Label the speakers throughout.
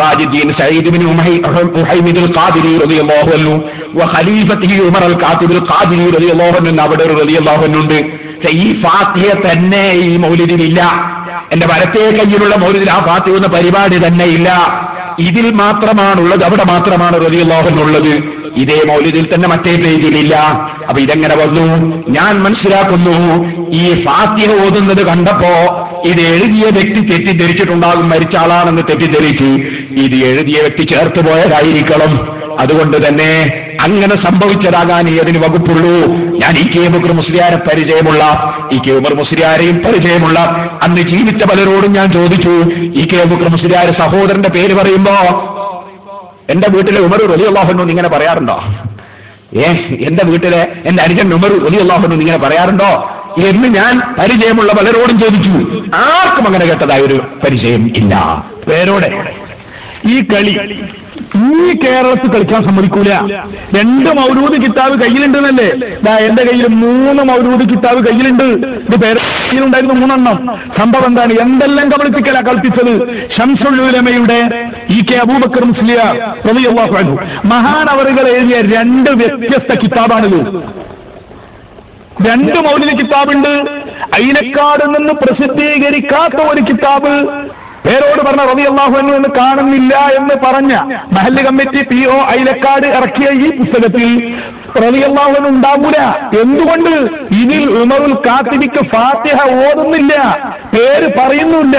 Speaker 1: റാജിദ്ദീൻ സഈദ് ഇബ്നു ഉഹൈമിദ് അൽ-ഖാദിരി റളിയല്ലാഹു അൻഹു വഖലീഫത്തിഹി ഉമർ അൽ-ഖാതിബ് അൽ-ഖാദിരി റളിയല്ലാഹു അൻഹു അവിടെ റളിയല്ലാഹു അൻഹു ഉണ്ട്. ഈ ഫാത്തിഹ തന്നെ ഈ മൗലിദിലില്ല. എന്റെ വലത്തേ കയ്യിലുള്ള മൗലിദിൽ ആ ഫാത്തിഹ എന്ന പരിപാടി തന്നെ ഇല്ല. ഇതിൽ മാത്രമാണുള്ളത്, അവിടെ മാത്രമാണ് റളിയല്ലാഹു അൻഹു ഉള്ളത്. ഇതേ മൗലിദിൽ തന്നെ മറ്റേ പേജിലില്ല. അപ്പൊ ഇതെങ്ങനെ വന്നു? ഞാൻ മനസ്സിലാക്കുന്നു, ഈ ഫാത്തിഹ ഓതുന്നത് കണ്ടപ്പോ ഇത് എഴുതിയ വ്യക്തി തെറ്റിദ്ധരിച്ചിട്ടുണ്ടാകും, മരിച്ച ആളാണെന്ന് തെറ്റിദ്ധരിച്ച് ഇത് എഴുതിയ വ്യക്തി ചേർത്ത് പോയതായിരിക്കണം. അതുകൊണ്ട് തന്നെ അങ്ങനെ സംഭവിച്ചതാകാൻ അതിന് വകുപ്പുള്ളൂ. ഞാൻ ഇ കെ ബക്കർ മുസ്ലിയാരെ പരിചയമുള്ള, ഇ കെ ഉമർ മുസ്ലിയാരെയും പരിചയമുള്ള, അന്ന് ജീവിച്ച പലരോടും ഞാൻ ചോദിച്ചു, ഇ കെ ബക്കർ മുസ്ലിയാരെ സഹോദരന്റെ പേര് പറയുമ്പോ എന്റെ വീട്ടിലെ ഉമർ റളിയല്ലാഹു അൻഹു ഇങ്ങനെ പറയാറുണ്ടോ? എന്റെ വീട്ടിലെ എന്റെ അനുജൻ ഉമർ റളിയല്ലാഹു അൻഹു ഇങ്ങനെ പറയാറുണ്ടോ എന്ന് ഞാൻ പരിചയമുള്ള പലരോടും ചോദിച്ചു. ആർക്കും അങ്ങനെ കേട്ടതായ ഒരു പരിചയം ഇല്ല. പേരോടെ
Speaker 2: ഈ കളി ഈ കേരളത്തിൽ കളിക്കാൻ സമ്മതിക്കൂല. 2 മൗലൂദ് കിതാബ് കയ്യിലുണ്ടെന്നല്ലേ? എന്റെ കയ്യിൽ 3 മൗലൂദ് കിതാബ് കയ്യിലുണ്ട്. ഇത് പേരുണ്ടായിരുന്നു 3 എണ്ണം. സംഭവം എന്താണ്? എന്തെല്ലാം കളിപ്പിച്ചത്? ശംസുൽ ഉലമയുടെ ഇ കെ അബൂബക്കർ മുസ്ലിയാർ റളിയല്ലാഹു അൻഹു മഹാനവറുകൾ എഴുതിയ 2 വ്യത്യസ്ത കിതാബാണിത്. 2 മൗലിദ് കിതാബുണ്ട്. അയിലക്കാട് നിന്ന് പ്രസിദ്ധീകരിക്കാത്ത ഒരു കിതാബ് പേരോട് പറഞ്ഞ റളിയല്ലാഹു അൻഹു എന്ന് കാണുന്നില്ല എന്ന് പറഞ്ഞ മഹല്ല് കമ്മിറ്റി PO അയിലക്കാട് ഇറക്കിയ ഈ പുസ്തകത്തിൽ റളിയല്ലാഹു അൻഹു ഉണ്ടാവൂല. എന്തുകൊണ്ട്? ഇതിൽ ഉമറുൽ ഖാതിബിക്ക് ഫാത്തിഹ ഓതുന്നില്ല, പേര് പറയുന്നില്ല.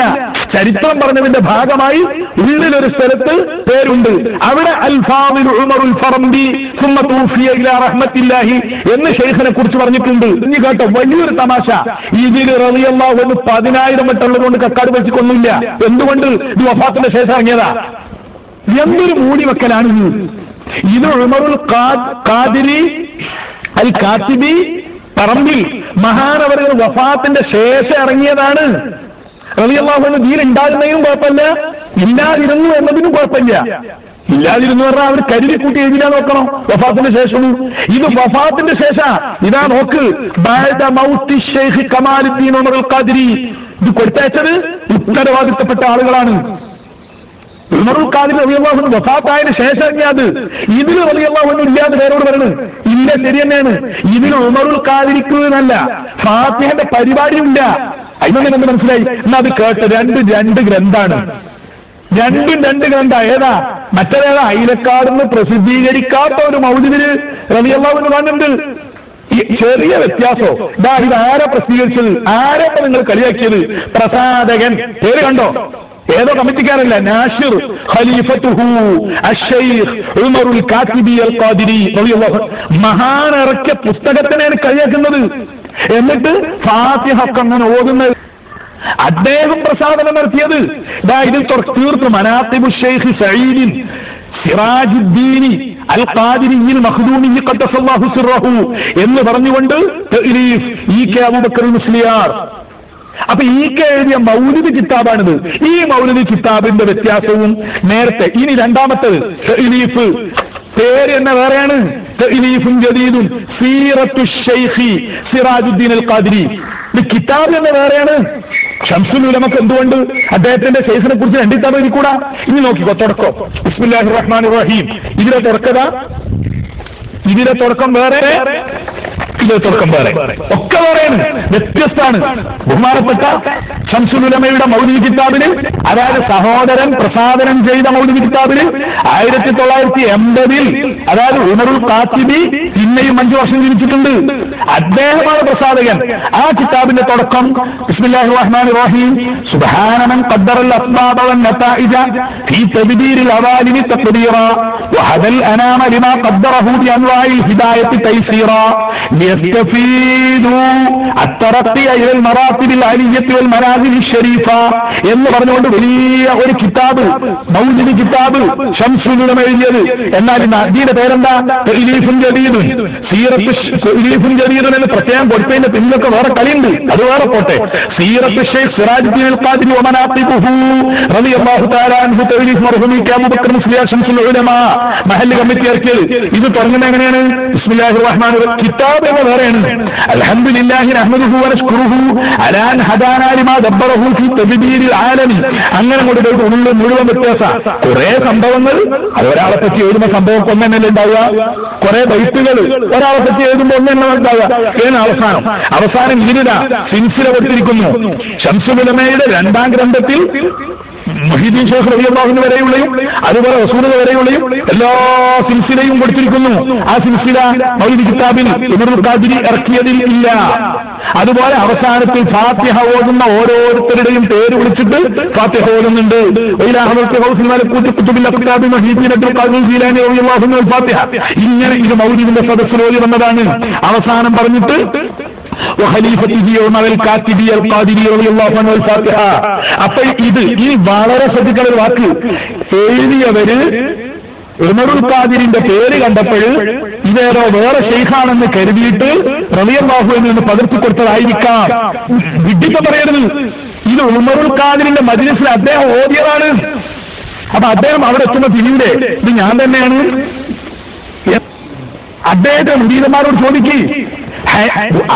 Speaker 2: ചരിത്രം പറഞ്ഞതിന്റെ ഭാഗമായി ഉള്ളിലൊരു സ്ഥലത്ത് പേരുണ്ട്. അവിടെ അൽ-ഫാദിൽ ഉമറുൽ ഫറംബി സുമ്മ തൂഫിയ ഇലാ റഹ്മത്തില്ലാഹി എന്ന് ശൈഖിനെ കുറിച്ച് പറഞ്ഞിട്ടുണ്ട്. ഇനി കേട്ടോ വലിയൊരു തമാശ, ഇതിൽ റളിയല്ലാഹു അൻഹു 10,000 വട്ടമുള്ളത് കൊണ്ട് കക്കാട് വെച്ചിട്ടൊന്നുമില്ല. എന്തുകൊണ്ട്? ഇത് വഫാത്തിന്റെ ശേഷം ഇറങ്ങിയതാ. എന്തൊരു മൂടിവെക്കലാണ് ഇത്. ഉമറുൽ ഖാദിരി അൽ ഖാതിബി പറമ്പിൽ മഹാനവറുകൾ വഫാത്തിന്റെ ശേഷം ഇറങ്ങിയതാണ്. റളിയല്ലാഹു അൻഹു ദീൻ ഉണ്ടാകുന്നതിനും കുഴപ്പമില്ല, ഇല്ലാതിരുന്നു എന്നതിനും കുഴപ്പമില്ല. ഇല്ലാതിരുന്നു പറഞ്ഞാൽ അവർ കരുതി കൂട്ടി എഴുതിയാ നോക്കണം. വഫാത്തിന്റെ ശേഷം ഇത് വഫാത്തിന്റെ ശേഷം ഇതാ നോക്ക്, ബഅദ മൗത്തി ശൈഖ് കമാലുദ്ദീൻ ഉമറുൽ ഖാദിരി. ഇത് കൊടുത്തയച്ചത് ഉത്തരവാദിത്തപ്പെട്ട ആളുകളാണ്. ഉമറുൽ ഖാദിരി റളിയല്ലാഹു അൻഹു വഫാത്തായതിനു ശേഷം ഇറങ്ങിയത്. ഇതിൽ റളിയല്ലാഹു അൻഹു ഇല്ലാതെ പേരോട് പറയുന്നത് ഇല്ല, ശരി തന്നെയാണ്. ഇതിൽ ഉമറുൽ ഖാദിരിക്ക് എന്നല്ല ഫാത്തിഹന്റെ പരിപാടിയില്ല. അതിനൊന്നും എന്ത് മനസ്സിലായി? എന്നാ അത് കേട്ട് രണ്ട് ഗ്രന്ഥാണ്. 2 ഗ്രന്ഥ. ഏതാ? മറ്റേതാ? അയിലക്കാടുന്ന് പ്രസിദ്ധീകരിക്കാത്ത ഒരു മൗലിദിന് റളിയല്ലാഹു അൻഹു കാണുന്നുണ്ട്. ഈ ചെറിയ വ്യത്യാസോ? ഇത് ആരെ പ്രസിദ്ധീകരിച്ചത്? ആരെപ്പ നിങ്ങൾ കളിയാക്കിയത്? പ്രസാധകൻ പേര് കണ്ടോ? ഏതോ കമ്മിറ്റിക്കാരല്ല, നാഷിർ ഖലീഫത്തുഹു അശ്ശൈഖ് ഉമറുൽ ഖാതിബി അൽ ഖാദിരി റളിയല്ലാഹു അൻഹു മഹാനിറക്കിയ പുസ്തകത്തിനെയാണ് കളിയാക്കുന്നത്. എന്നിട്ട് ഫാത്തിഹ അങ്ങനെ ഓതുന്നത് അദ്ദേഹം പ്രസാദനം നടത്തിയത്. ഇതിൽ തീർത്ത് മനാഖിബു ശൈഖ് സഈദ് സിറാജുദ്ദീൻ അൽ ഖാദിരി മഖ്ദൂമി ഖദ്ദസല്ലാഹു സിർറഹു എന്ന് പറഞ്ഞുകൊണ്ട് തഅലീഫ് ഇ കെ അബൂബക്കർ മുസ്ലിയാർ. അപ്പൊ ഈ കെ എഴുതിയ മൗലിദ് കിതാബാണിത്. ഈ മൗലിദ് കിതാബിന്റെ വ്യത്യാസവും നേരത്തെ. ഇനി രണ്ടാമത്തേത് തഅലീഫ്. പേര് തന്നെ വേറെയാണ്. തഅലീഫുൻ ജദീദുൻ സീറത്തു ശൈഖി സിറാജുദ്ദീൻ അൽ ഖാദിരി. കിതാബ് തന്നെ വേറെയാണ്. ശംസുൽ ഉലമക്ക് എന്തുകൊണ്ട് അദ്ദേഹത്തിന്റെ ശൈഖിനെ കുറിച്ച് 2 കിതാബ് എഴുതിക്കൂടാ? ഇനി നോക്കിക്കോ, തുടക്കം ബിസ്മില്ലാഹിർ റഹ്മാനിർ റഹീം. ഇതിലെ തുടക്കം വേറെ, ഇതിലെ തുടക്കം വേറെ, ഒക്കെ വേറെയാണ്, വ്യത്യസ്തമാണ്. ബഹുമാനപ്പെട്ട ശംസുൽ ഉലമയുടെ മൗലിദ് കിതാബിന്, അതായത് സഹോദരൻ പ്രസാദനം ചെയ്ത മൗലിദ് കിതാബിന് 1980 അതായത് ഉമറുൽ ഖാതിബി പിന്നെയും 5 വർഷം ജീവിച്ചിട്ടുണ്ട്. അദ്ദേഹമാണ് പ്രസാദകൻ. ആ കിതാബിന്റെ തുടക്കം ബിസ്മില്ലാഹിർ റഹ്മാനിർ റഹീം സുബ്ഹാന മൻ ഖദ്ദറൽ അസ്ബാബ വൻ നതായിജ ഫീ തദ്ബീരിൽ അവാലിമി തഖ്ദീറ വഹദൽ അനാമ ലിമാ ഖദ്ദറഹു ബി അൻവാഇൽ ഹിദായത്തി തൈസീറ ലിയസ്തഫീദു അത്തറഖിയ ഇലൽ മറാത്തിബിൽ അലിയ്യത്തി വൽ മനാസിൽ ശരീഫ എന്ന് പറഞ്ഞുകൊണ്ട് വലിയ ഒരു കിതാബ്, മൗലിദ് കിതാബ് ശംസുൽ ഉലമ എഴുതിയത്. എന്നാൽ അതിന്റെ പേരെന്താ? തഅലീഫുൻ ജദീദുൻ സീറത്തുൻ ജദീദുൻ എന്ന് പ്രത്യേകം കൊടുത്തതിന്റെ പിന്നിലൊക്കെ വേറെ കളിയുണ്ട്, അത് വേറെ പോട്ടെ. സീറത്തു ശൈഖ് സിറാജുദ്ദീൻ അൽ ഖാദിരി വ മനാഖിബുഹു റളിയല്ലാഹു തആല അൻഹു തഅലീഫ് മർഹൂമി ഇ കെ അബൂബക്കർ മുസ്ലിയാർ ശംസുൽ ഉലമ മഹല്ല് കമ്മിറ്റി ഇറക്കിയത്. ഇത് തുടങ്ങുന്നത് എങ്ങനെയാണ്? ബിസ്മില്ലാഹിർ റഹ്മാനിർ റഹീം. കിതാബ് വേറെയാണ്. അൽഹംദുലില്ലാഹി നഹ്മദുഹു വനശ്കുറുഹു അലാ അൻ ഹദാനാ ലിമാ ദബ്ബറഹു ഫീ തദ്ബീരിൽ ആലമി. അങ്ങനെ കൊണ്ട് മുഴുവൻ വ്യത്യാസം. കുറെ സംഭവങ്ങൾ ഒരാളെ പറ്റി എഴുതുന്ന സംഭവം ഒന്നെണ്ണല്ലേ ഉണ്ടാവുക, കുറെ ബൈത്തുകൾ ഒരാളെ പറ്റി എഴുതുമ്പോൾ ഒന്നെണ്ണ ഉണ്ടാവുക. അവസാനം ഇതിനാ സിൻസില കൊടുത്തിരിക്കുന്നു. ശംസുൽ ഉലമയുടെ 2ാം ഗ്രന്ഥത്തിൽ മുഹീദ്ദീൻ ശൈഖ് റളിയല്ലാഹു അൻഹു വരെയുള്ളയും അതുപോലെ റസൂലുള്ളാഹി വരെയുള്ളയും എല്ലാ സിൽസിലയും കൊടുത്തിരിക്കുന്നു. ആ സിൽസില മൗലിദ് കിതാബിൽ ഇബ്നുൽ ഖാദിരി ഇറക്കിയതിൽ ഇല്ല. അതുപോലെ അവസാനത്തിൽ ഫാത്തിഹ ഓതുന്ന ഓരോരുത്തരുടെയും പേര് വിളിച്ചിട്ട് ഫാത്തിഹ ഓതുന്നുണ്ട്. ഇങ്ങനെ ഇത് മൗലിദിന്റെ സദസ്സിൽ ഓതി വന്നതാണ്. അവസാനം പറഞ്ഞിട്ട് അപ്പൊ ഇത് ഈ വളരെ ശ്രദ്ധിക്കുന്ന ഒരു വാക്ക്, എഴുതിയവര് ഉമറുൽ ഖാദിരിന്റെ പേര് കണ്ടപ്പോൾ ഇതേതോ വേറെ ശൈഖാണെന്ന് കരുതിയിട്ട് റളിയല്ലാഹു അൻഹു എന്ന് പകർത്തി കൊടുത്തതായിരിക്കാം. വിഡ്ഢിത്തം പറയരുത്. ഇത് ഉമറുൽ ഖാദിരിന്റെ മജ്‌ലിസിൽ അദ്ദേഹം ഓതിയതാണ്. അപ്പൊ അദ്ദേഹം അവിടെ എത്തുന്ന തിരിയുടെ ഇത് ഞാൻ തന്നെയാണ്. അദ്ദേഹത്തെ മുരീദന്മാരോട് ചോദിക്കി,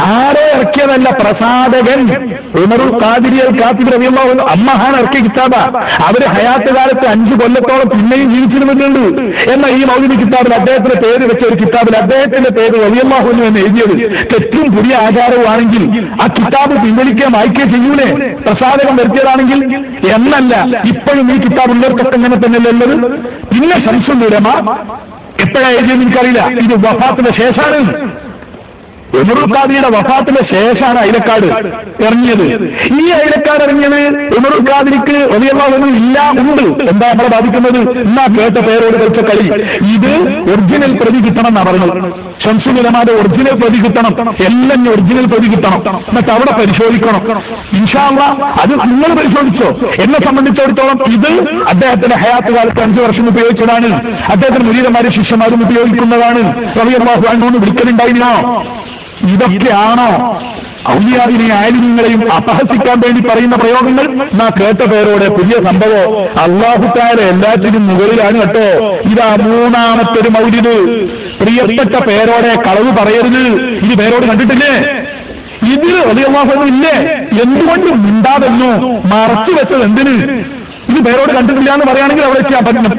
Speaker 2: ആരെ ഇറക്കിയതല്ല പ്രസാദകൻ ഉമറുൽ ഖാദിരി കാത്തിബ് റളിയല്ലാഹു അൻഹു അമ്മഹാൻ ഇറക്കിയ കിതാബ. അവര് ഹയാത്ത് കാലത്ത് 5 കൊല്ലത്തോളം പിന്നെയും ജീവിച്ചിരുന്നുണ്ട്. എന്നാൽ ഈ മൗലിദ് കിതാബിൽ അദ്ദേഹത്തിന്റെ പേര് വെച്ച ഒരു കിതാബിൽ അദ്ദേഹത്തിന്റെ പേര് റളിയല്ലാഹു അൻഹു എന്ന് എഴുതിയത് തെറ്റും പുതിയ ആചാരവുമാണെങ്കിൽ ആ കിതാബ് പിൻവലിക്കുകയും വായിക്കുകയും ചെയ്യൂലേ, പ്രസാദകം വരുത്തിയതാണെങ്കിൽ എന്നല്ല. ഇപ്പോഴും ഈ കിതാബ് ഉള്ളവർക്കൊക്കെ അങ്ങനെ തന്നെയല്ലേ ഉള്ളത്. പിന്നെ ശംസുൽ ഉലമ എപ്പോഴാണ് എഴുതിയെന്ന് എനിക്കറിയില്ല. ഇത് വഫാത്തിന്റെ ശേഷമാണ്. ഉമറുൽ ഖാദിരിയുടെ വഫാത്തിന്റെ ശേഷമാണ് അയിലക്കാട് ഇറങ്ങിയത്. ഈ അയിലക്കാട് ഇറങ്ങിയത് ഉമറുൽ ഖാദിരിക്ക് റളിയല്ലാഹു അൻഹു ഇല്ല ഉണ്ട്. എന്താ നമ്മളെ ബാധിക്കുന്നത്? എന്നാ കേട്ട പേരോട് കളിച്ച കളി. ഇത് ഒറിജിനൽ പ്രതി കിട്ടണം എന്നാ പറഞ്ഞത്. ശംസുൽ ഉലമാന്റെ ഒറിജിനൽ പ്രതി കിട്ടണം, എല്ലാം ഒറിജിനൽ പ്രതി കിട്ടണം. എന്നിട്ട് അവിടെ പരിശോധിക്കണം. ഇൻഷാ അല്ലാഹ് അത് നിങ്ങൾ പരിശോധിച്ചോ. എന്നെ സംബന്ധിച്ചിടത്തോളം ഇത് അദ്ദേഹത്തിന്റെ ഹയാത്ത് കാലത്ത് 5 വർഷം ഉപയോഗിച്ചതാണ്. അദ്ദേഹത്തിന് മുരീദന്മാരും ശിഷ്യന്മാരും ഉപയോഗിക്കുന്നതാണ്. റളിയല്ലാഹു അൻഹു വിളിക്കലുണ്ടായിരുന്നോ? ഇതൊക്കെയാണോ ഔലിയാദിനെയും ആലിമീങ്ങളെയും അപഹസിക്കാൻ വേണ്ടി പറയുന്ന പ്രയോഗങ്ങൾ? നാ കേട്ട പേരോട് പുതിയ സംഭവം. അല്ലാഹു തആല എല്ലാത്തിനും മുകളിലാണ് കേട്ടോ. ഇതാ 3ാമത്തെ മൗലിദ്. പ്രിയപ്പെട്ട പേരോടെ കളവ് പറയരുത്. ഇത് പേരോട് കണ്ടിട്ടില്ലേ? ഇതിൽ റളിയല്ലാഹു അൻഹു ഇല്ലേ? എന്തുകൊണ്ട് മിണ്ടാതെന്നു മറച്ചു വെച്ചത് എന്തിന്? ഇത് പേരോട് കണ്ടിട്ടില്ല എന്ന് പറയുകയാണെങ്കിൽ അവിടെ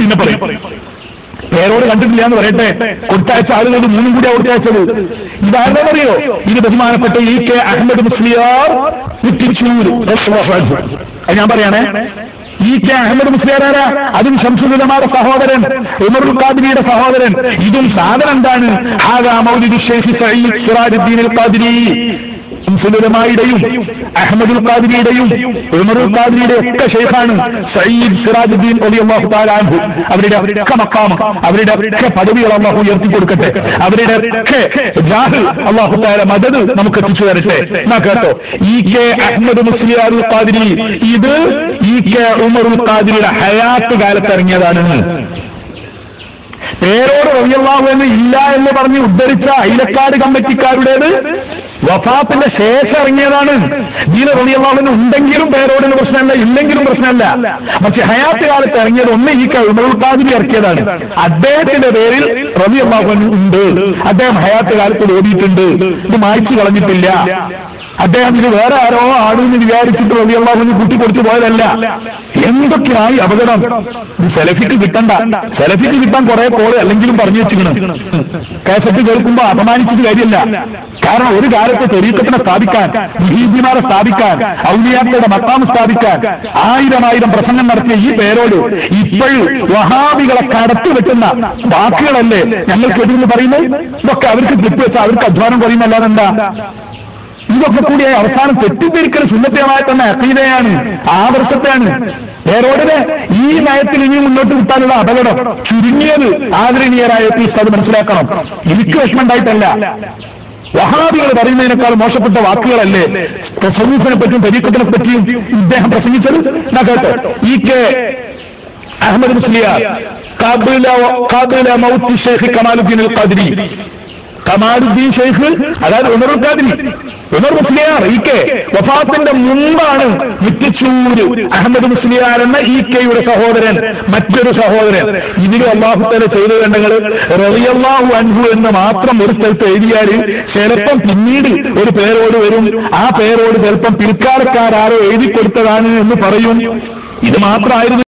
Speaker 2: പിന്നെ പറയും. പേരോട് കണ്ടിട്ടില്ല എന്ന് പറയട്ടെ. കൊടുത്തയച്ച ആളുകൾ 3 കൂടി കൊടുത്തയച്ചത്. ഇതാരുടെ അറിയോ? ഇത് ബഹുമാനപ്പെട്ട E.K. അഹ്മദ് മുസ്ലിയാർ തിരിച്ചൂർ. ഞാൻ പറയണേ, E.K. അഹ്മദ് മുസ്ലിയാർ ആരാ? അതും ശംസുൽ ഉലമായുടെ സഹോദരൻ, ഉമറുൽ ഖാദിരിയുടെ സഹോദരൻ. ഇതും സാധനം എന്താണ്? ഹാദാ മൗലിദു ശൈഖ് സഈദ് സിറാജുദ്ദീൻ അൽ ഖാദിരി. ശംസുൽ ഉലമായുടെയും അഹ്മദുൽ ഖാദിരിയുടെയും ഉമറുൽ ഖാദിരിയുടെ ഒക്കെ ശൈഖാണ് സഈദ് സിറാജുദ്ദീൻ റളിയല്ലാഹു തആല അൻഹു. അവരുടെ ഒക്കെ മഖാം, അവരുടെ ഒക്കെ പദവികൾ അല്ലാഹു ഉയർത്തി കൊടുക്കട്ടെ. അവരുടെ ഒക്കെ ജാഹ് അല്ലാഹു തആല മദദ് നമുക്ക് എത്തിച്ചു തരട്ടെ. എന്നാ കേട്ടോ, E.K. അഹ്മദ് മുസ്ലിയാർ ഖാദിരി ഇത് E.K. ഉമറുൽ ഖാദിരിയുടെ ഹയാത്ത് കാലത്ത് ഇറങ്ങിയതാണ്. പേരോട് റളിയല്ലാഹു അൻഹു ഇല്ല എന്ന് പറഞ്ഞ് ഉദ്ധരിച്ച അയിലക്കാട് കമ്മിറ്റിക്കാരുടേത് വഫാത്തിന്റെ ശേഷം ഇറങ്ങിയതാണ്. ദീന റളിയല്ലാഹു അൻഹു ഉണ്ടെങ്കിലും പേരോടിന് പ്രശ്നമല്ല, ഇല്ലെങ്കിലും പ്രശ്നമല്ല. പക്ഷെ ഹയാത്ത് കാലത്ത് ഇറങ്ങിയത് ഒന്ന് ഈ ഉമറുൽ ഖാദിരി ഇറക്കിയതാണ്. അദ്ദേഹത്തിന്റെ പേരിൽ റളിയല്ലാഹു അൻഹു ഉണ്ട്. അദ്ദേഹം ഹയാത്ത് കാലത്ത് ഓടിയിട്ടുണ്ട്. ഇത് മായ്ച്ചു കളഞ്ഞിട്ടില്ല. അദ്ദേഹം ഇത് വേറെ ആരോ ആണെന്ന് വിചാരിച്ചിട്ട് റളിയല്ലാഹു അൻഹു കൂട്ടിക്കൊടുത്തു പോയതല്ല. എന്തൊക്കെയായി അപകടം. ഇത് സെലഫിക്ക് കിട്ടണ്ട. സെലഫിക്ക് കിട്ടാൻ കുറെ കോള് അല്ലെങ്കിലും പറഞ്ഞു വെച്ചിരിക്കണം. കേസറ്റ് കേൾക്കുമ്പോ അപമാനിച്ചിട്ട് കാര്യമില്ല. കാരണം ഒരു കാലത്ത് ത്വരീഖത്തിനെ സ്ഥാപിക്കാൻ, മുഹീദ്ദീന്മാരെ സ്ഥാപിക്കാൻ, ഔലിയാക്കളുടെ മഖാം സ്ഥാപിക്കാൻ 1000 പ്രസംഗം നടത്തിയ ഈ പേരോട് ഇപ്പോഴും വഹാബികളെ കടത്തി വെട്ടുന്ന വാക്കുകളല്ലേ ഞങ്ങൾക്ക് എതിർന്ന് പറയുന്നത്? ഇതൊക്കെ അവർക്ക് കിട്ടിവെച്ചാൽ അവർക്ക് അധ്വാനം കുറയുന്നല്ലാതെ എന്താ? ഇതൊക്കെ കൂടി അവസാനം തെറ്റിദ്ധരിക്കൽ സുന്നത്തമായ തന്നെ അഖീദയാണ്, ആദർശത്തെയാണ്. പേരോടിനെ ഈ നയത്തിൽ ഇനി മുന്നോട്ട് വിട്ടാനുള്ള അപകടം ചുരുങ്ങിയത് ആദരണീയരായ അത് മനസ്സിലാക്കണം. എനിക്ക് വിഷമമുണ്ടായിട്ടല്ല. വഹാബികൾ പറയുന്നതിനേക്കാൾ മോശപ്പെട്ട വാക്കുകളല്ലേ തസവ്വുഫിനെ പറ്റിയും തരീഖത്തിനെ പറ്റിയും ഇദ്ദേഹം പ്രസംഗിച്ചത്? എന്നാ കേട്ടോ, E.K. അഹ്മദ് മുസ്ലിയാർ ഖാബില മൗത്ത് ശൈഖ് കമാലുദ്ദീൻ അൽ ഖാദിരി. കമാലുദ്ദീൻ ശൈഖ്, അതായത് ഉമറുൽ ഖാദിരി ഉമർ മുസ്ലിയാർ ഇ.കെ. വഫാത്തിന്റെ മുമ്പാണ് മുറ്റിച്ചൂര് അഹമ്മദ് മുസ്ലിയാർ എന്ന ഇ.കെയുടെ സഹോദരൻ, മറ്റൊരു സഹോദരൻ. ഇതിലും അല്ലാഹു തആല ചെയ്തു വേണ്ടങ്ങൾ റളിയല്ലാഹു അൻഹു എന്ന് മാത്രം ഒരു സ്ഥലത്ത് എഴുതിയാൽ ചിലപ്പം പിന്നീട് ഒരു പേരോട് വരും. ആ പേരോട് ചിലപ്പം പിൽക്കാലക്കാരോ എഴുതി കൊടുത്തതാണ് എന്ന് പറയും. ഇത് മാത്രമായിരുന്നു